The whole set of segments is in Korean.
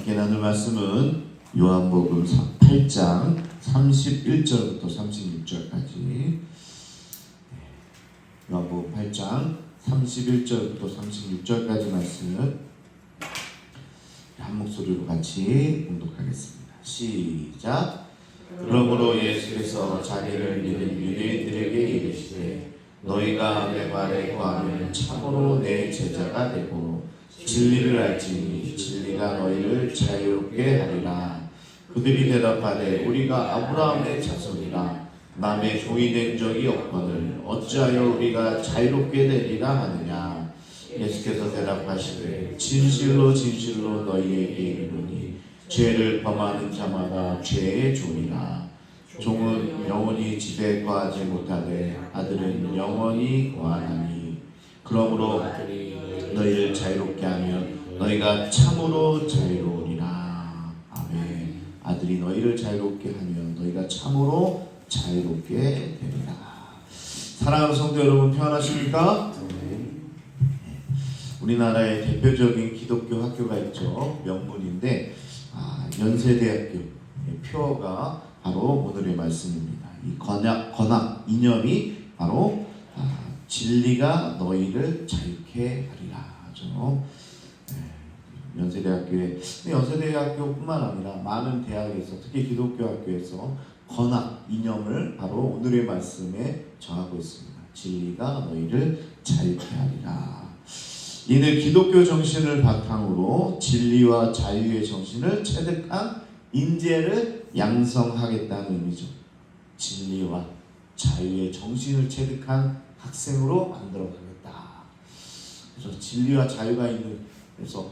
함께 나눌 말씀은 요한복음 8장 31절부터 36절까지. 요한복음 8장 31절부터 36절까지 말씀 한 목소리로 같이 봉독하겠습니다. 시작. 그러므로 예수께서 자기를 믿은 유대인들에게 이르시되 너희가 내 말에 거하면 참으로 내 제자가 되고 진리를 알지니 진리가 너희를 자유롭게 하리라. 그들이 대답하되 우리가 아브라함의 자손이라 남의 종이 된 적이 없거늘 어찌하여 우리가 자유롭게 되리라 하느냐. 예수께서 대답하시되 진실로 진실로 너희에게 이르노니 죄를 범하는 자마다 죄의 종이라. 종은 영원히 집에 거하지 못하되 아들은 영원히 거하나니. 그러므로 너희를 자유롭게 하면 너희가 참으로 자유로우리라. 아멘. 아들이 너희를 자유롭게 하면 너희가 참으로 자유롭게 되리라. 사랑하는 성도 여러분, 평안하십니까? 우리나라의 대표적인 기독교 학교가 있죠. 명문인데 연세대학교 표어가 바로 오늘의 말씀입니다. 이 건학 이념이 바로 진리가 너희를 자유케 하리라 하죠. 연세대학교뿐만 아니라 많은 대학에서, 특히 기독교 학교에서 건학 이념을 바로 오늘의 말씀에 정하고 있습니다. 진리가 너희를 자유케 하리라. 이는 기독교 정신을 바탕으로 진리와 자유의 정신을 체득한 인재를 양성하겠다는 의미죠. 진리와 자유의 정신을 체득한 학생으로 만들어가겠다. 그래서 진리와 자유가 있는, 그래서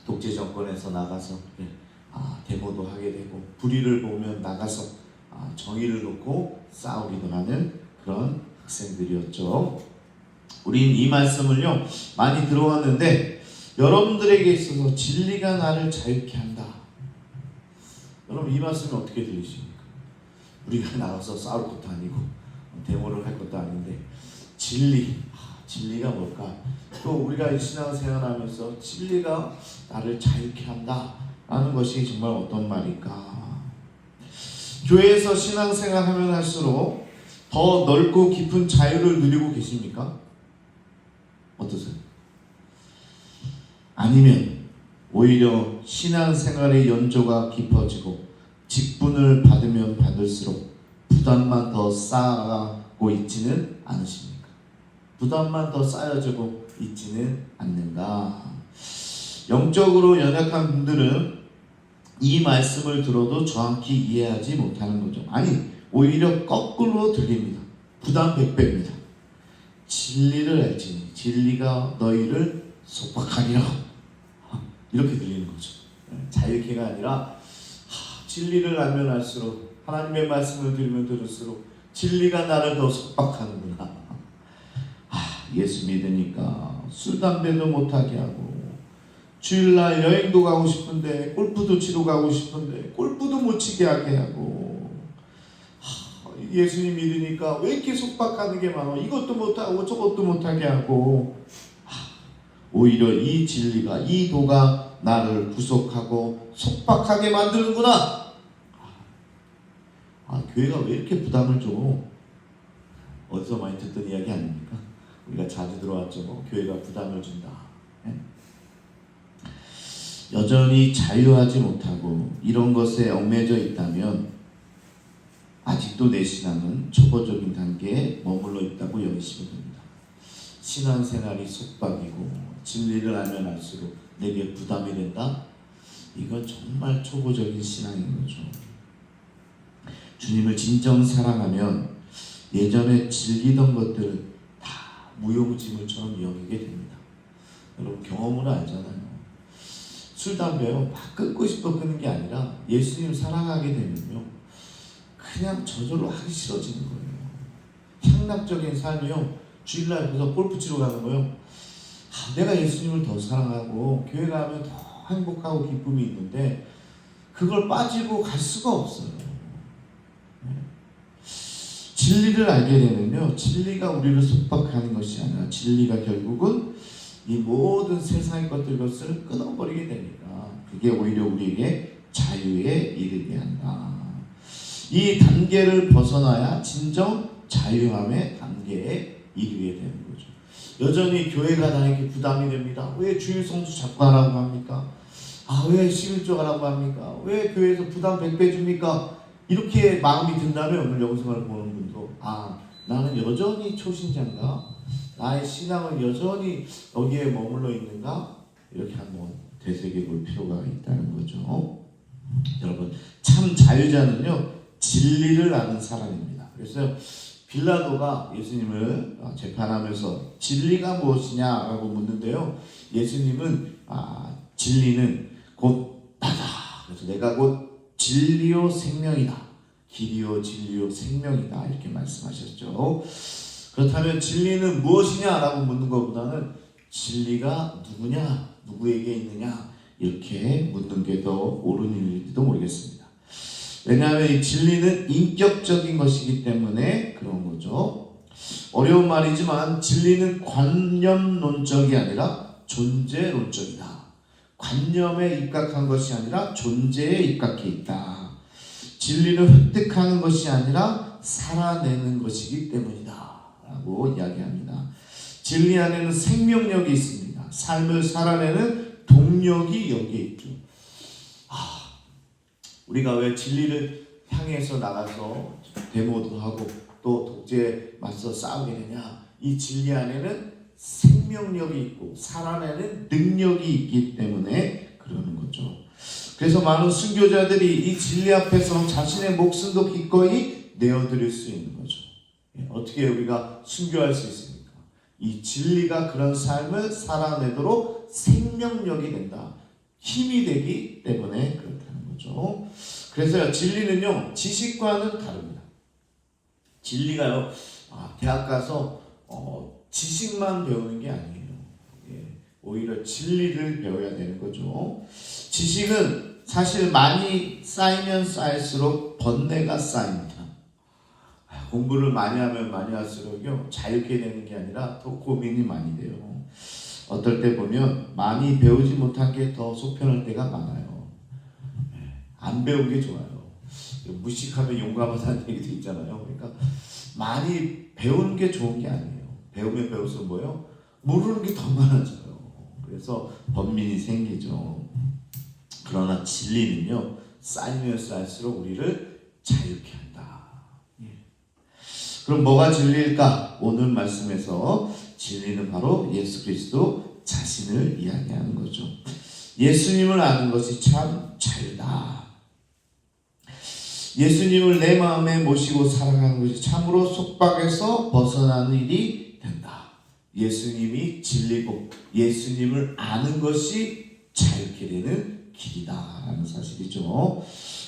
독재 정권에서 나가서 데모도 하게 되고, 불의를 보면 나가서 정의를 놓고 싸우기도 하는 그런 학생들이었죠. 우린 이 말씀을요 많이 들어왔는데, 여러분들에게 있어서 진리가 나를 자유케 한다. 여러분, 이 말씀이 어떻게 들리십니까? 우리가 나가서 싸울 것도 아니고 데모를 할 것도 아닌데 진리가 뭘까? 또 우리가 신앙생활하면서 진리가 나를 자유케 한다 라는 것이 정말 어떤 말일까? 교회에서 신앙생활하면 할수록 더 넓고 깊은 자유를 누리고 계십니까? 어떠세요? 아니면 오히려 신앙생활의 연조가 깊어지고 직분을 받으면 받을수록 부담만 더 쌓아가고 있지는 않으십니까? 부담만 더 쌓여지고 있지는 않는가? 영적으로 연약한 분들은 이 말씀을 들어도 정확히 이해하지 못하는 거죠. 아니, 오히려 거꾸로 들립니다. 부담 100배입니다. 진리를 알지니 진리가 너희를 속박하리라. 이렇게 들리는 거죠. 자유케가 아니라 진리를 알면 알수록, 하나님의 말씀을 들으면 들을수록 진리가 나를 더 속박하는구나. 예수 믿으니까 술 담배도 못하게 하고, 주일날 여행도 가고 싶은데 골프도 치러 가고 싶은데 골프도 못 치게 하게 하고, 예수님 믿으니까 왜 이렇게 속박하는 게 많아? 이것도 못하고 저것도 못하게 하고. 오히려 이 진리가, 이 도가 나를 구속하고 속박하게 만드는구나. 교회가 왜 이렇게 부담을 줘? 어디서 많이 듣던 이야기 아닙니까? 우리가 자주 들어왔죠. 교회가 부담을 준다. 여전히 자유하지 못하고 이런 것에 얽매여 있다면 아직도 내 신앙은 초보적인 단계에 머물러 있다고 여기시면 됩니다. 신앙생활이 속박이고 진리를 알면 알수록 내게 부담이 된다? 이건 정말 초보적인 신앙인 거죠. 주님을 진정 사랑하면 예전에 즐기던 것들을 다 무용지물처럼 여기게 됩니다. 여러분, 경험으로 알잖아요. 술, 담배요 막 끊고 싶어 끊는 게 아니라 예수님 사랑하게 되면요 그냥 저절로 하기 싫어지는 거예요. 향락적인 삶이요, 주일날 가서 골프 치러 가는 거요, 내가 예수님을 더 사랑하고 교회 가면 더 행복하고 기쁨이 있는데 그걸 빠지고 갈 수가 없어요. 진리를 알게 되면요, 진리가 우리를 속박하는 것이 아니라 진리가 결국은 이 모든 세상의 것들, 것을 끊어버리게 되니까 그게 그게 오히려 우리에게 자유에 이르게 한다. 이 단계를 벗어나야 진정 자유함의 단계에 이르게 되는 거죠. 여전히 교회가 나에게 부담이 됩니다. 왜 주일 성수 자꾸 하라고 합니까? 왜 11조 하라고 합니까? 왜 교회에서 부담 100배 줍니까? 이렇게 마음이 든다면 오늘 영상을 보는 분도 나는 여전히 초신자인가? 나의 신앙은 여전히 여기에 머물러 있는가? 이렇게 한번 되새겨 볼 필요가 있다는 거죠. 여러분, 참 자유자는요 진리를 아는 사람입니다. 그래서 빌라도가 예수님을 재판하면서 진리가 무엇이냐라고 묻는데요, 예수님은 진리는 곧 나다. 그래서 내가 곧 진리요 생명이다. 길이요 진리요 생명이다. 이렇게 말씀하셨죠. 그렇다면 진리는 무엇이냐라고 묻는 것보다는 진리가 누구냐, 누구에게 있느냐 이렇게 묻는 게 더 옳은 일일지도 모르겠습니다. 왜냐하면 이 진리는 인격적인 것이기 때문에 그런 거죠. 어려운 말이지만 진리는 관념론적이 아니라 존재론적이다. 관념에 입각한 것이 아니라 존재에 입각해 있다. 진리를 획득하는 것이 아니라 살아내는 것이기 때문이다 라고 이야기합니다. 진리 안에는 생명력이 있습니다. 삶을 살아내는 동력이 여기에 있죠. 우리가 왜 진리를 향해서 나가서 데모도 하고 또 독재에 맞서 싸우게 되냐? 이 진리 안에는 생명력이 있고 살아내는 능력이 있기 때문에 그러는 거죠. 그래서 많은 순교자들이 이 진리 앞에서 자신의 목숨도 기꺼이 내어드릴 수 있는 거죠. 어떻게 우리가 순교할 수 있습니까? 이 진리가 그런 삶을 살아내도록 생명력이 된다. 힘이 되기 때문에 그렇다는 거죠. 그래서 진리는요 지식과는 다릅니다. 진리가요 대학 가서 지식만 배우는 게 아니에요. 오히려 진리를 배워야 되는 거죠. 지식은 사실 많이 쌓이면 쌓일수록 번뇌가 쌓입니다. 공부를 많이 하면 많이 할수록요 자유케 되는 게 아니라 더 고민이 많이 돼요. 어떨 때 보면 많이 배우지 못한 게 더 속편할 때가 많아요. 안 배운 게 좋아요. 무식하면 용감하다는 얘기도 있잖아요. 그러니까 많이 배우는 게 좋은 게 아니에요. 배우면 배울수록 뭐예요? 모르는 게 더 많아져요. 그래서 번민이 생기죠. 그러나 진리는요 쌓이면 쌓일수록 우리를 자유케 한다. 그럼 뭐가 진리일까? 오늘 말씀에서 진리는 바로 예수 그리스도 자신을 이야기하는 거죠. 예수님을 아는 것이 참 자유다. 예수님을 내 마음에 모시고 살아가는 것이 참으로 속박에서 벗어나는 일이 된다. 예수님이 진리고 예수님을 아는 것이 자유케 되는 길이다라는 사실이죠.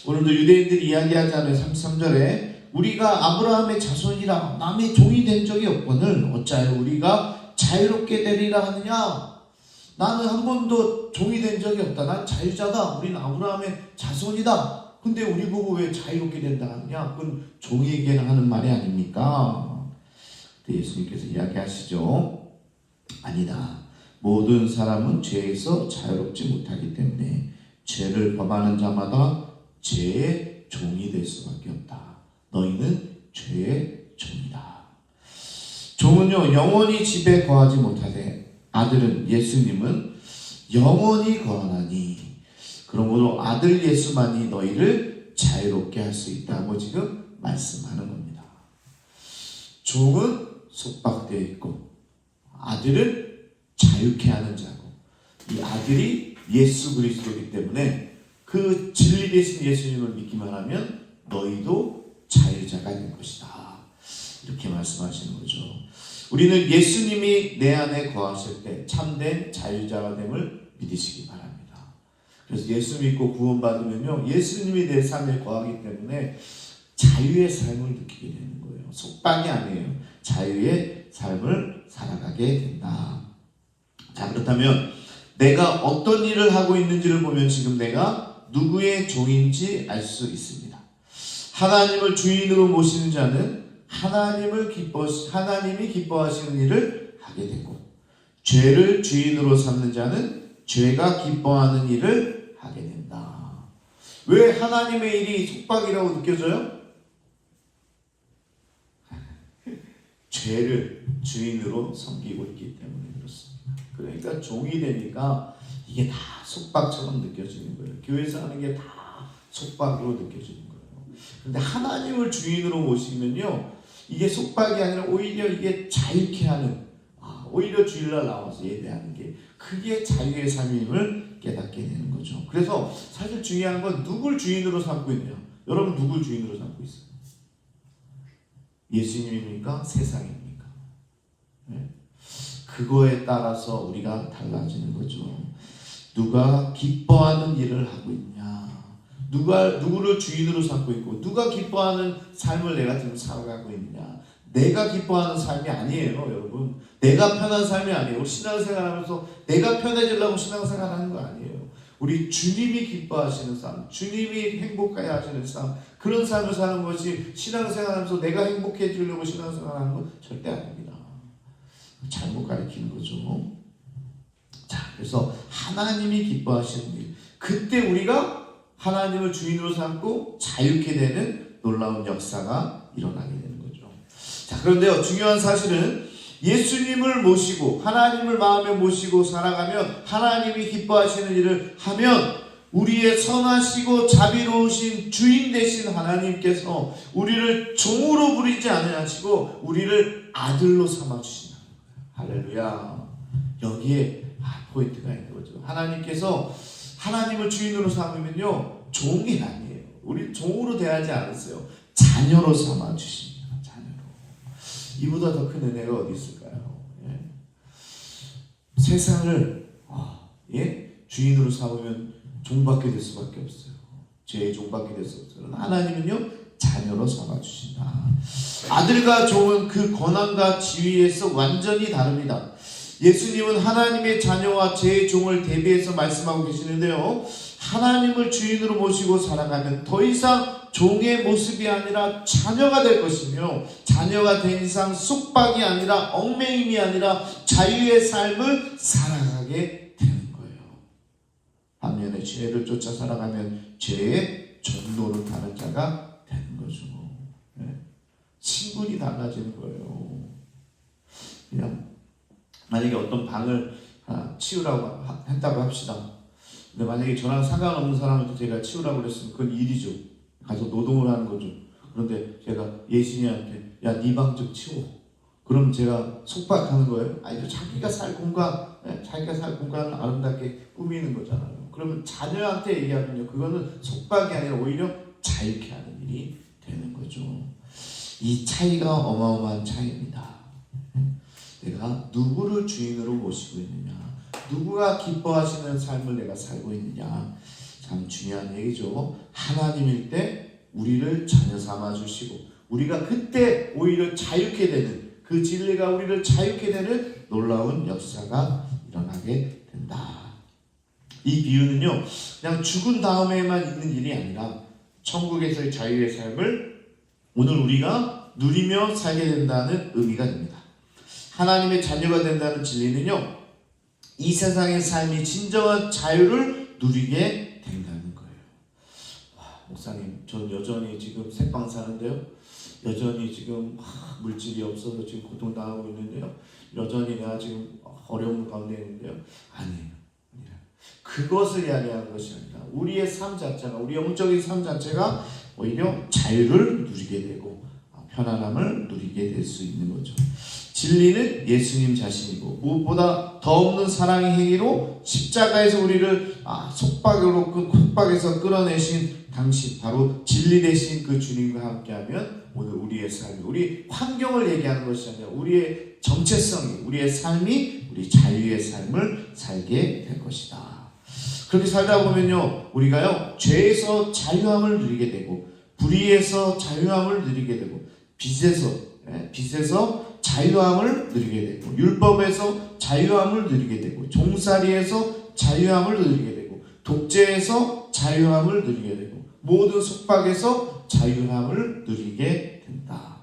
오늘도 유대인들이 이야기하잖아요. 33절에 우리가 아브라함의 자손이라 남의 종이 된 적이 없거늘 어찌하여 우리가 자유롭게 되리라 하느냐. 나는 한 번도 종이 된 적이 없다. 난 자유자다. 우리는 아브라함의 자손이다. 근데 우리 보고 왜 자유롭게 된다 하느냐? 그건 종에게는 하는 말이 아닙니까? 그때 예수님께서 이야기하시죠. 아니다. 모든 사람은 죄에서 자유롭지 못하기 때문에 죄를 범하는 자마다 죄의 종이 될 수밖에 없다. 너희는 죄의 종이다. 종은요 영원히 집에 거하지 못하되 아들은 예수님은 영원히 거하나니 그러므로 아들 예수만이 너희를 자유롭게 할 수 있다고 지금 말씀하는 겁니다. 종은 속박되어 있고 아들은 자유케 하는 자고 이 아들이 예수 그리스도이기 때문에 그 진리 되신 예수님을 믿기만 하면 너희도 자유자가 될 것이다. 이렇게 말씀하시는 거죠. 우리는 예수님이 내 안에 거하실 때 참된 자유자가 됨을 믿으시기 바랍니다. 그래서 예수 믿고 구원받으면요 예수님이 내 삶에 거하기 때문에 자유의 삶을 느끼게 되는 거예요. 속박이 아니에요. 자유의 삶을 살아가게 된다. 자, 그렇다면 내가 어떤 일을 하고 있는지를 보면 지금 내가 누구의 종인지 알 수 있습니다. 하나님을 주인으로 모시는 자는 하나님이 기뻐하시는 일을 하게 되고 죄를 주인으로 삼는 자는 죄가 기뻐하는 일을 하게 된다. 왜 하나님의 일이 속박이라고 느껴져요? 죄를 주인으로 섬기고 있기 때문에 그렇습니다. 그러니까 종이 되니까 이게 다 속박처럼 느껴지는 거예요. 교회에서 하는 게 다 속박으로 느껴지는 거예요. 근데 하나님을 주인으로 모시면요, 이게 속박이 아니라 오히려 이게 자유케 하는, 오히려 주일날 나와서 예배하는 게 그게 자유의 삶임을 깨닫게 되는 거죠. 그래서 사실 중요한 건 누굴 주인으로 삼고 있냐. 여러분 누굴 주인으로 삼고 있어요? 예수님입니까? 세상입니까? 네. 그거에 따라서 우리가 달라지는 거죠. 누가 기뻐하는 일을 하고 있냐, 누구를 주인으로 삼고 있고, 누가 기뻐하는 삶을 내가 지금 살아가고 있느냐. 내가 기뻐하는 삶이 아니에요, 여러분. 내가 편한 삶이 아니에요. 신앙생활하면서 내가 편해지려고 신앙생활하는 거 아니에요. 우리 주님이 기뻐하시는 삶, 주님이 행복하게 하시는 삶, 그런 삶을 사는 것이 신앙생활하면서 내가 행복해지려고 신앙생활하는 건 절대 아닙니다. 잘못 가르치는 거죠. 자, 그래서 하나님이 기뻐하시는 일, 그때 우리가 하나님을 주인으로 삼고 자유케 되는 놀라운 역사가 일어나게 되는 거죠. 자, 그런데요, 중요한 사실은 예수님을 모시고 하나님을 마음에 모시고 살아가면, 하나님이 기뻐하시는 일을 하면 우리의 선하시고 자비로우신 주인 되신 하나님께서 우리를 종으로 부리지 않으시고 우리를 아들로 삼아주신다는 거예요. 할렐루야. 여기에 포인트가 있는 거죠. 하나님께서 하나님을 주인으로 삼으면요, 종이 아니에요. 우리 종으로 대하지 않으세요. 자녀로 삼아주십니다. 자녀로. 이보다 더 큰 은혜가 어디 있을까요? 예. 세상을 주인으로 삼으면 종받게 될 수밖에 없어요. 죄의 종받게 될 수 없어요. 하나님은요, 자녀로 삼아주신다. 아들과 종은 그 권한과 지위에서 완전히 다릅니다. 예수님은 하나님의 자녀와 제 종을 대비해서 말씀하고 계시는데요, 하나님을 주인으로 모시고 살아가면 더 이상 종의 모습이 아니라 자녀가 될 것이며, 자녀가 된 이상 속박이 아니라 얽매임이 아니라 자유의 삶을 살아가게 되는 거예요. 반면에 죄를 쫓아 살아가면 죄의 전노를 타는 자가 되는 거죠. 신분이 달라지는 거예요. 그냥 만약에 어떤 방을 치우라고 했다고 합시다. 근데 만약에 저랑 상관없는 사람한테 제가 치우라고 그랬으면 그건 일이죠. 가서 노동을 하는 거죠. 그런데 제가 예신이한테 야, 네 방 좀 치워. 그럼 제가 속박하는 거예요? 아니죠. 자기가 살 공간을 아름답게 꾸미는 거잖아요. 그러면 자녀한테 얘기하면요, 그거는 속박이 아니라 오히려 자유케 하는 일이 되는 거죠. 이 차이가 어마어마한 차이입니다. 내가 누구를 주인으로 모시고 있느냐, 누구가 기뻐하시는 삶을 내가 살고 있느냐, 참 중요한 얘기죠. 하나님일 때 우리를 자녀 삼아 주시고, 우리가 그때 오히려 자유케 되는, 그 진리가 우리를 자유케 되는 놀라운 역사가 일어나게 된다. 이 비유는요, 그냥 죽은 다음에만 있는 일이 아니라 천국에서의 자유의 삶을 오늘 우리가 누리며 살게 된다는 의미가 됩니다. 하나님의 자녀가 된다는 진리는요, 이 세상의 삶이 진정한 자유를 누리게 된다는 거예요. 목사님, 전 여전히 지금 새빵 사는데요, 여전히 지금 물질이 없어서 지금 고통당하고 있는데요, 여전히 내가 지금 어려움 가운데 있는데요. 아니에요. 그것을 이야기하는 것이 아니라 우리의 삶 자체가, 우리 영적인 삶 자체가 오히려 자유를 누리게 되고 편안함을 누리게 될 수 있는 거죠. 진리는 예수님 자신이고, 무엇보다 더 없는 사랑의 행위로 십자가에서 우리를 속박에서 끌어내신 당신, 바로 진리 되신 그 주님과 함께하면 오늘 우리의 삶이, 우리 환경을 얘기하는 것이 아니라 우리의 정체성이, 우리의 삶이 우리 자유의 삶을 살게 될 것이다. 그렇게 살다 보면요, 우리가요, 죄에서 자유함을 누리게 되고, 불의에서 자유함을 누리게 되고, 빚에서 자유함을 누리게 되고, 율법에서 자유함을 누리게 되고, 종살이에서 자유함을 누리게 되고, 독재에서 자유함을 누리게 되고, 모든 속박에서 자유함을 누리게 된다.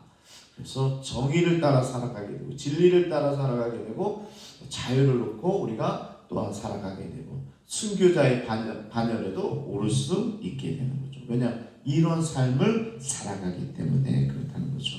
그래서 정의를 따라 살아가게 되고, 진리를 따라 살아가게 되고, 자유를 놓고 우리가 또한 살아가게 되고, 순교자의 반열에도 오를 수 있게 되는 거죠. 왜냐? 이런 삶을 살아가기 때문에 그렇다는 거죠.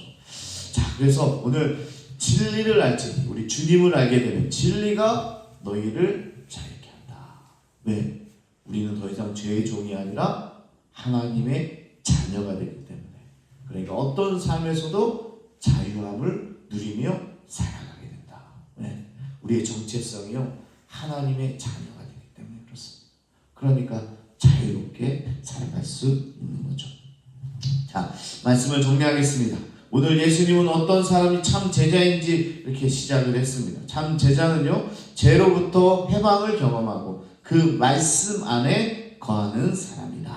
자, 그래서 오늘 진리를 알지, 우리 주님을 알게 되면 진리가 너희를 자유케 한다. 왜? 우리는 더 이상 죄의 종이 아니라 하나님의 자녀가 되기 때문에. 그러니까 어떤 삶에서도 자유함을 누리며 살아가게 된다. 왜? 우리의 정체성이요, 하나님의 자녀가 되기 때문에 그렇습니다. 그러니까 자유롭게 살아갈 수 있는 거죠. 자, 말씀을 정리하겠습니다. 오늘 예수님은 어떤 사람이 참 제자인지 이렇게 시작을 했습니다. 참 제자는요, 죄로부터 해방을 경험하고 그 말씀 안에 거하는 사람이다.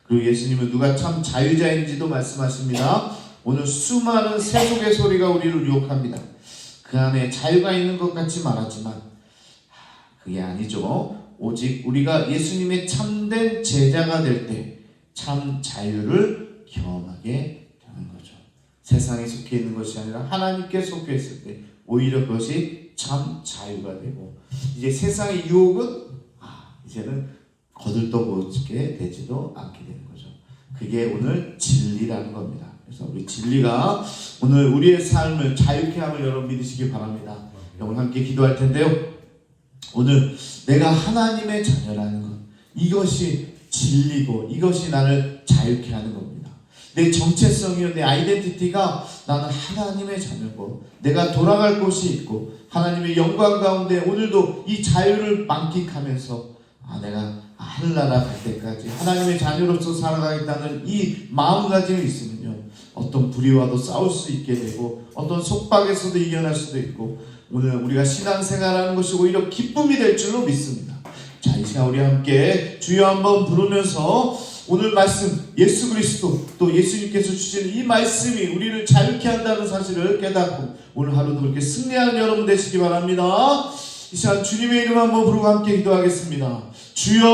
그리고 예수님은 누가 참 자유자인지도 말씀하십니다. 오늘 수많은 세속의 소리가 우리를 유혹합니다. 그 안에 자유가 있는 것 같이 말하지만 그게 아니죠. 오직 우리가 예수님의 참된 제자가 될 때 참 자유를 경험하게 되는 거죠. 세상에 속해 있는 것이 아니라 하나님께 속해 있을 때 오히려 그것이 참 자유가 되고, 이제 세상의 유혹은 이제는 거들떠보게 되지도 않게 되는 거죠. 그게 오늘 진리라는 겁니다. 그래서 우리 진리가 오늘 우리의 삶을 자유케 함을 여러분 믿으시기 바랍니다. 오늘 함께 기도할 텐데요, 오늘 내가 하나님의 자녀라는 것, 이것이 진리고 이것이 나를 자유케 하는 겁니다. 내 정체성이요, 내 아이덴티티가 나는 하나님의 자녀고 내가 돌아갈 곳이 있고 하나님의 영광 가운데 오늘도 이 자유를 만끽하면서 내가 하늘나라 갈 때까지 하나님의 자녀로서 살아가겠다는 이 마음가짐이 있으면요, 어떤 불의와도 싸울 수 있게 되고 어떤 속박에서도 이겨낼 수도 있고, 오늘 우리가 신앙생활하는 것이 오히려 기쁨이 될 줄로 믿습니다. 자, 이 시간 우리 함께 주여 한번 부르면서 오늘 말씀, 예수 그리스도 또 예수님께서 주시는 이 말씀이 우리를 자유케 한다는 사실을 깨닫고 오늘 하루도 그렇게 승리하는 여러분 되시기 바랍니다. 이 시간 주님의 이름 한번 부르고 함께 기도하겠습니다. 주여